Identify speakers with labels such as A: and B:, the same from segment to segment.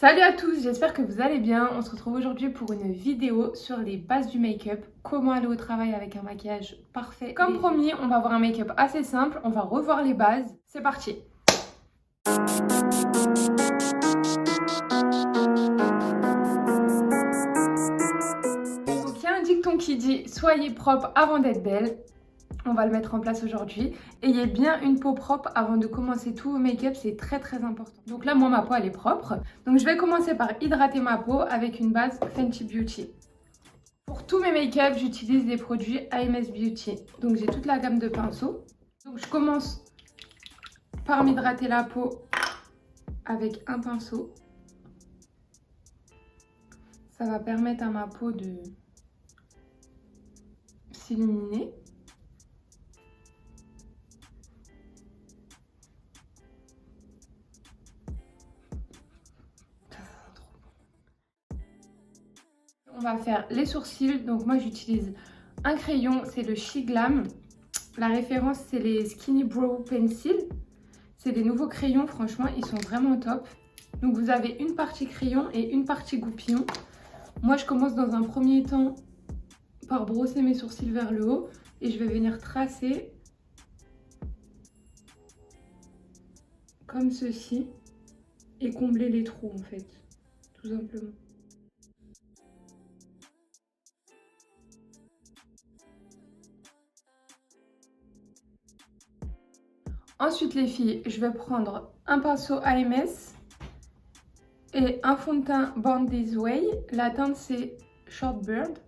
A: Salut à tous, j'espère que vous allez bien. On se retrouve aujourd'hui pour une vidéo sur les bases du make-up, comment aller au travail avec un maquillage parfait. Comme promis, on va avoir un make-up assez simple, on va revoir les bases. C'est parti. Donc il y a un dicton qui dit « Soyez propre avant d'être belle ». On va le mettre en place aujourd'hui. Ayez bien une peau propre avant de commencer tout vos make-up, c'est très important. Donc là, moi, ma peau, elle est propre. Donc je vais commencer par hydrater ma peau avec une base Fenty Beauty. Pour tous mes make-up, j'utilise des produits AMS Beauty. Donc j'ai toute la gamme de pinceaux. Donc je commence par m'hydrater la peau avec un pinceau. Ça va permettre à ma peau de s'illuminer. On va faire les sourcils. Donc moi j'utilise un crayon, c'est le Shiglam. La référence c'est les Skinny Brow Pencil. C'est des nouveaux crayons, franchement ils sont vraiment top. Donc vous avez une partie crayon et une partie goupillon. Moi je commence dans un premier temps par brosser mes sourcils vers le haut. Et je vais venir tracer comme ceci. Et combler les trous en fait, tout simplement. Ensuite les filles, je vais prendre un pinceau AMS et un fond de teint Born This Way. La teinte c'est Short Bird.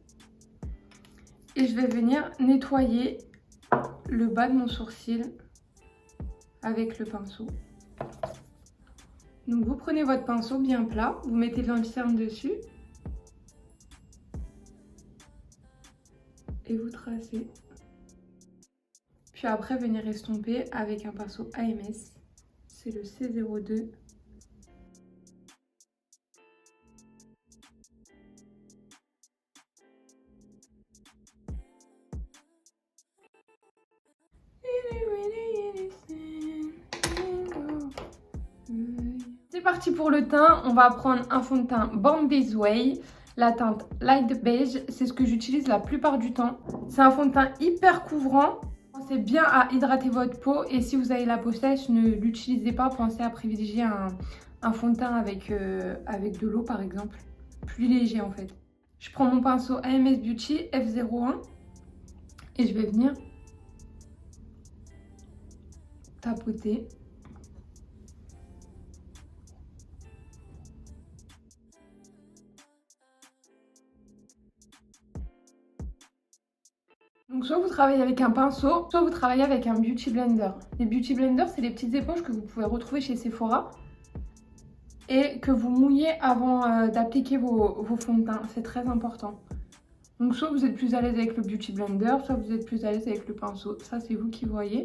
A: Et je vais venir nettoyer le bas de mon sourcil avec le pinceau. Donc vous prenez votre pinceau bien plat, vous mettez de l'anti-cerne dessus. Et vous tracez. Puis après venir estomper avec un pinceau AMS. C'est le C02. C'est parti pour le teint. On va prendre un fond de teint Born This Way. La teinte Light Beige, c'est ce que j'utilise la plupart du temps. C'est un fond de teint hyper couvrant. Pensez bien à hydrater votre peau et si vous avez la peau sèche, ne l'utilisez pas. Pensez à privilégier un fond de teint avec de l'eau par exemple. Plus léger en fait. Je prends mon pinceau AMS Beauty F01 et je vais venir tapoter. Donc soit vous travaillez avec un pinceau, soit vous travaillez avec un beauty blender. Les beauty blenders, c'est les petites éponges que vous pouvez retrouver chez Sephora et que vous mouillez avant d'appliquer vos fonds de teint. C'est très important. Donc soit vous êtes plus à l'aise avec le beauty blender, soit vous êtes plus à l'aise avec le pinceau. Ça, c'est vous qui voyez.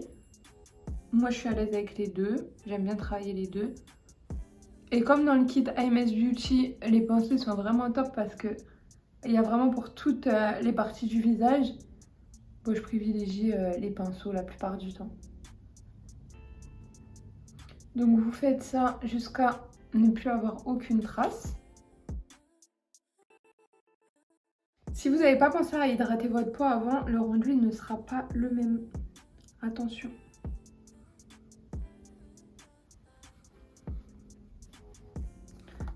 A: Moi, je suis à l'aise avec les deux. J'aime bien travailler les deux. Et comme dans le kit AMS Beauty, les pinceaux sont vraiment top parce que il y a vraiment pour toutes les parties du visage. Moi, je privilégie les pinceaux la plupart du temps. Donc vous faites ça jusqu'à ne plus avoir aucune trace. Si vous n'avez pas pensé à hydrater votre peau avant, le rendu ne sera pas le même. Attention.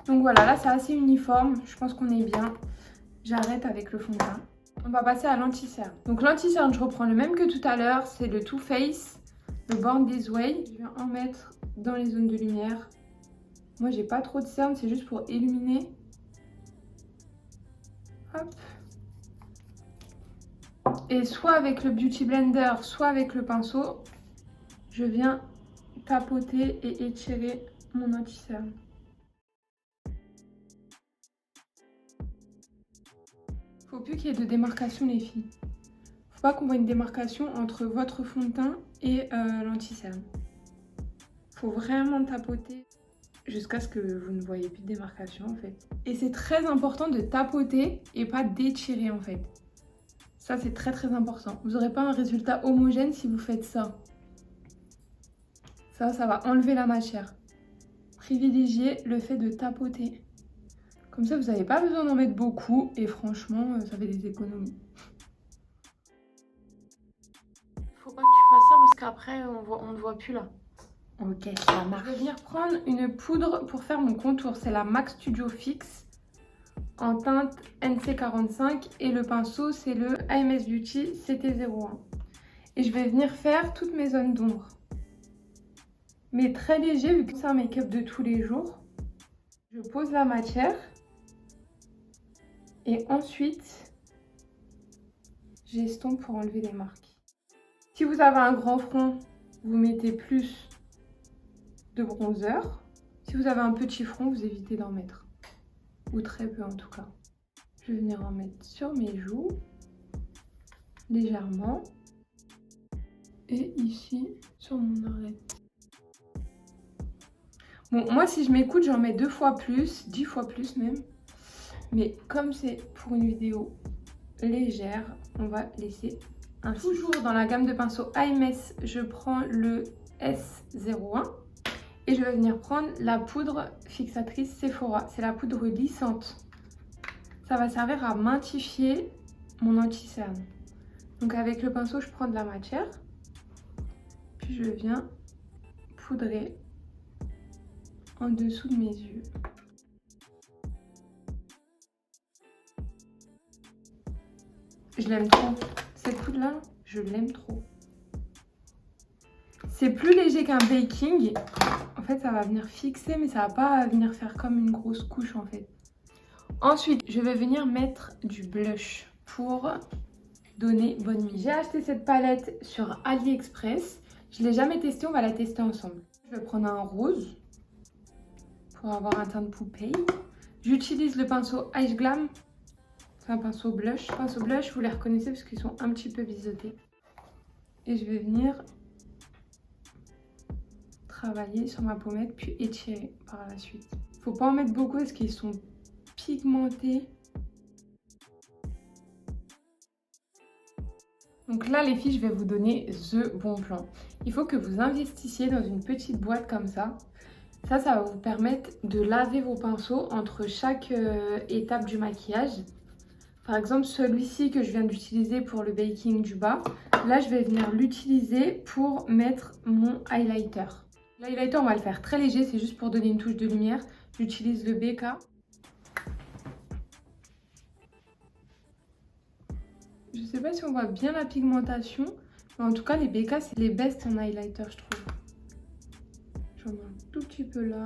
A: Donc voilà, là c'est assez uniforme. Je pense qu'on est bien. J'arrête avec le fond de teint. On va passer à l'anti-cerne. Donc l'anti-cerne, je reprends le même que tout à l'heure. C'est le Too Faced, le Born This Way. Je viens en mettre dans les zones de lumière. Moi, j'ai pas trop de cerne, c'est juste pour illuminer. Hop. Et soit avec le Beauty Blender, soit avec le pinceau, je viens tapoter et étirer mon anti-cerne. Faut plus qu'il y ait de démarcation les filles. Faut pas qu'on voit une démarcation entre votre fond de teint et l'anti-cerne. Faut vraiment tapoter jusqu'à ce que vous ne voyez plus de démarcation en fait. Et c'est très important de tapoter et pas d'étirer en fait. Ça c'est très important. Vous n'aurez pas un résultat homogène si vous faites ça. Ça va enlever la matière. Privilégiez le fait de tapoter. Comme ça, vous n'avez pas besoin d'en mettre beaucoup et franchement, ça fait des économies. Faut pas que tu fasses ça parce qu'après, on ne voit plus là. Ok, ça marche. Je vais venir prendre une poudre pour faire mon contour. C'est la MAC Studio Fix en teinte NC45 et le pinceau, c'est le AMS Beauty CT01. Et je vais venir faire toutes mes zones d'ombre. Mais très léger vu que c'est un make-up de tous les jours. Je pose la matière. Et ensuite, j'estompe pour enlever les marques. Si vous avez un grand front, vous mettez plus de bronzer. Si vous avez un petit front, vous évitez d'en mettre. Ou très peu en tout cas. Je vais venir en mettre sur mes joues. Légèrement. Et ici, sur mon oreillette. Bon, moi si je m'écoute, j'en mets 2 fois plus, 10 fois plus même. Mais comme c'est pour une vidéo légère, on va laisser un. Toujours dans la gamme de pinceaux AMS, je prends le S01 et je vais venir prendre la poudre fixatrice Sephora. C'est la poudre lissante. Ça va servir à matifier mon anti-cerne. Donc avec le pinceau, je prends de la matière, puis je viens poudrer en dessous de mes yeux. Je l'aime trop. Cette poudre-là, je l'aime trop. C'est plus léger qu'un baking. En fait, ça va venir fixer, mais ça va pas venir faire comme une grosse couche en fait. Ensuite, je vais venir mettre du blush pour donner bonne mine. J'ai acheté cette palette sur AliExpress. Je ne l'ai jamais testée, on va la tester ensemble. Je vais prendre un rose pour avoir un teint de poupée. J'utilise le pinceau Ice Glam. C'est un pinceau blush. Pinceau blush, vous les reconnaissez parce qu'ils sont un petit peu biseautés. Et je vais venir travailler sur ma pommette puis étirer par la suite. Faut pas en mettre beaucoup parce qu'ils sont pigmentés. Donc là les filles, je vais vous donner the bon plan. Il faut que vous investissiez dans une petite boîte comme ça. Ça va vous permettre de laver vos pinceaux entre chaque étape du maquillage. Par exemple, celui-ci que je viens d'utiliser pour le baking du bas, là je vais venir l'utiliser pour mettre mon highlighter. L'highlighter, on va le faire très léger, c'est juste pour donner une touche de lumière. J'utilise le BK. Je sais pas si on voit bien la pigmentation, mais en tout cas les BK c'est les best en highlighter je trouve. J'en mets un tout petit peu là.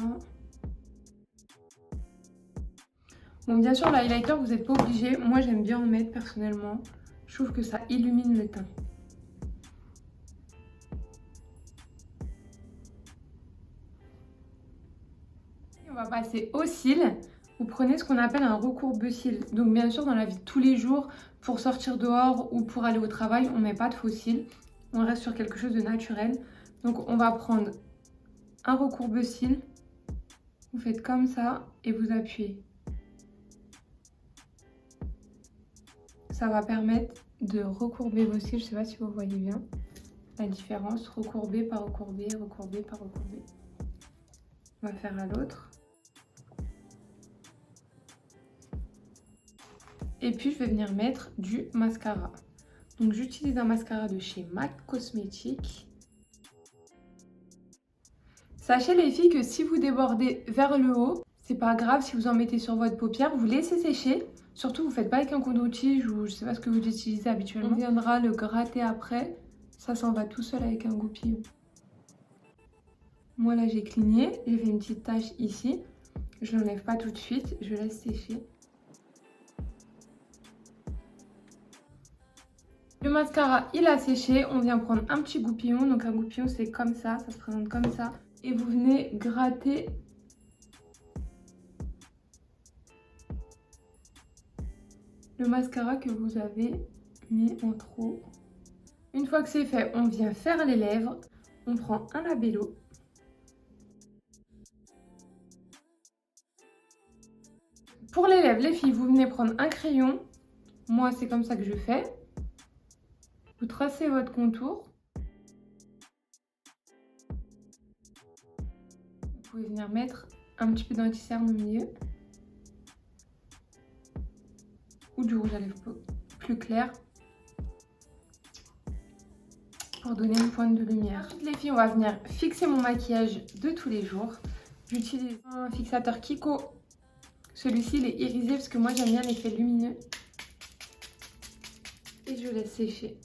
A: Bon, bien sûr, l'highlighter, vous n'êtes pas obligé. Moi, j'aime bien en mettre personnellement. Je trouve que ça illumine le teint. Et on va passer aux cils. Vous prenez ce qu'on appelle un recourbe-cils. Donc, bien sûr, dans la vie de tous les jours, pour sortir dehors ou pour aller au travail, on ne met pas de faux cils. On reste sur quelque chose de naturel. Donc, on va prendre un recourbe-cils. Vous faites comme ça et vous appuyez. Ça va permettre de recourber vos cils. Je ne sais pas si vous voyez bien la différence. Recourber par recourber, recourber par recourber. On va faire à l'autre. Et puis je vais venir mettre du mascara. Donc j'utilise un mascara de chez MAC Cosmetics. Sachez les filles que si vous débordez vers le haut, c'est pas grave si vous en mettez sur votre paupière, vous laissez sécher. Surtout, vous ne faites pas avec un coton-tige ou je sais pas ce que vous utilisez habituellement. On viendra le gratter après. Ça s'en va tout seul avec un goupillon. Moi là, j'ai cligné. J'ai fait une petite tache ici. Je l'enlève pas tout de suite. Je laisse sécher. Le mascara, il a séché. On vient prendre un petit goupillon. Donc un goupillon, c'est comme ça. Ça se présente comme ça. Et vous venez gratter le mascara que vous avez mis en trop. Une fois que c'est fait, on vient faire les lèvres. On prend un labello. Pour les lèvres, les filles, vous venez prendre un crayon. Moi, c'est comme ça que je fais. Vous tracez votre contour. Vous pouvez venir mettre un petit peu d'anti-cerne au milieu. du rouge à lèvres plus clair pour donner une pointe de lumière. Ensuite les filles, on va venir fixer mon maquillage de tous les jours. J'utilise un fixateur Kiko. Celui-ci il est irisé parce que moi j'aime bien l'effet lumineux. Et je laisse sécher.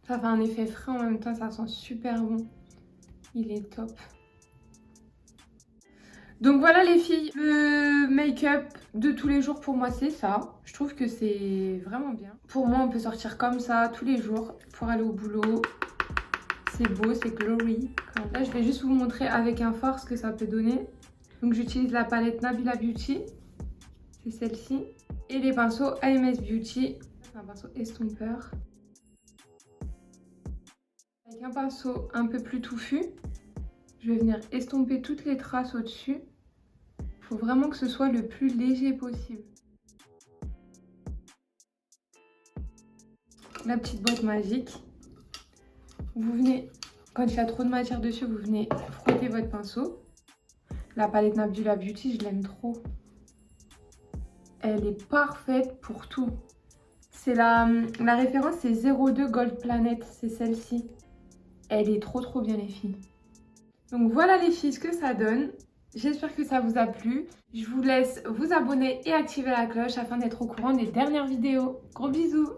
A: Ça fait un effet frais en même temps, ça sent super bon. Il est top. Donc voilà les filles, le make-up de tous les jours pour moi c'est ça. Je trouve que c'est vraiment bien. Pour moi on peut sortir comme ça tous les jours pour aller au boulot. C'est beau, c'est glowy. Là je vais juste vous montrer avec un fard ce que ça peut donner. Donc j'utilise la palette Nabila Beauty. C'est celle-ci. Et les pinceaux AMS Beauty. C'est un pinceau estompeur. Avec un pinceau un peu plus touffu, je vais venir estomper toutes les traces au-dessus. Il faut vraiment que ce soit le plus léger possible. La petite boîte magique. Vous venez, quand il y a trop de matière dessus, vous venez frotter votre pinceau. La palette Nabila Beauty, je l'aime trop. Elle est parfaite pour tout. C'est la référence, c'est 02 Gold Planet, c'est celle-ci. Elle est trop bien les filles. Donc voilà les filles ce que ça donne. J'espère que ça vous a plu. Je vous laisse vous abonner et activer la cloche afin d'être au courant des dernières vidéos. Gros bisous.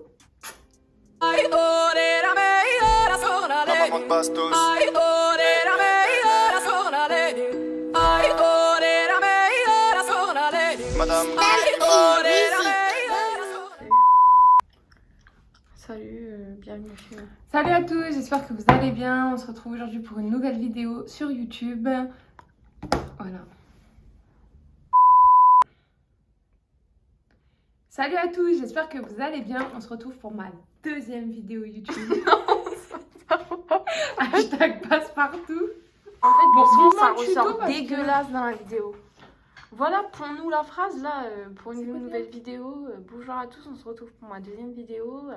B: Salut, bienvenue chez nous.
A: Salut à tous, j'espère que vous allez bien. On se retrouve aujourd'hui pour une nouvelle vidéo sur YouTube. Voilà. Salut à tous, j'espère que vous allez bien. On se retrouve pour ma deuxième vidéo YouTube. Hashtag passe-partout.
B: En fait,
A: Bon,
B: bon,
A: ça
B: ça
A: ressort
B: ressort dégueulasse dans la vidéo. Voilà, pour nous la phrase là, pour une nouvelle vidéo. Bonjour à tous, on se retrouve pour ma deuxième vidéo.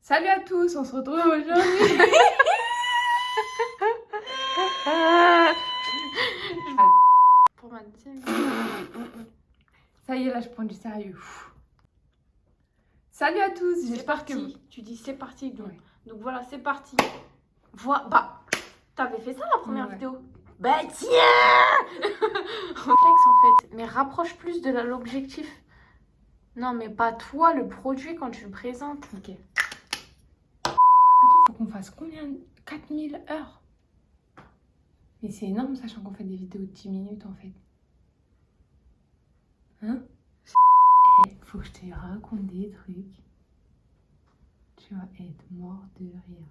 A: Salut à tous, on se retrouve aujourd'hui.
B: Pour ma deuxième vidéo.
A: Ça y est, là je prends du sérieux. Salut à tous, j'espère que vous...
B: Tu dis c'est parti, donc.
A: Ouais.
B: Donc voilà, c'est parti. Bah, t'avais fait ça la première
A: Ouais.
B: vidéo. Bah tiens. Réflexe en fait, mais rapproche plus de l'objectif. Non mais pas toi, le produit quand tu le présentes.
A: Ok. Attends, faut qu'on fasse combien? 4000 heures. Mais c'est énorme, sachant qu'on fait des vidéos de 10 minutes en fait. Hein? Faut que je te raconte des trucs. Tu vas être mort de rire.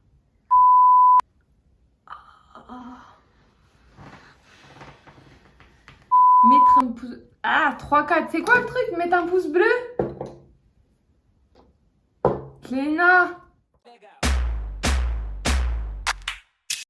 A: Mettre un pouce... Ah, 3-4, c'est quoi le truc? Mettre un pouce bleu? Cléna!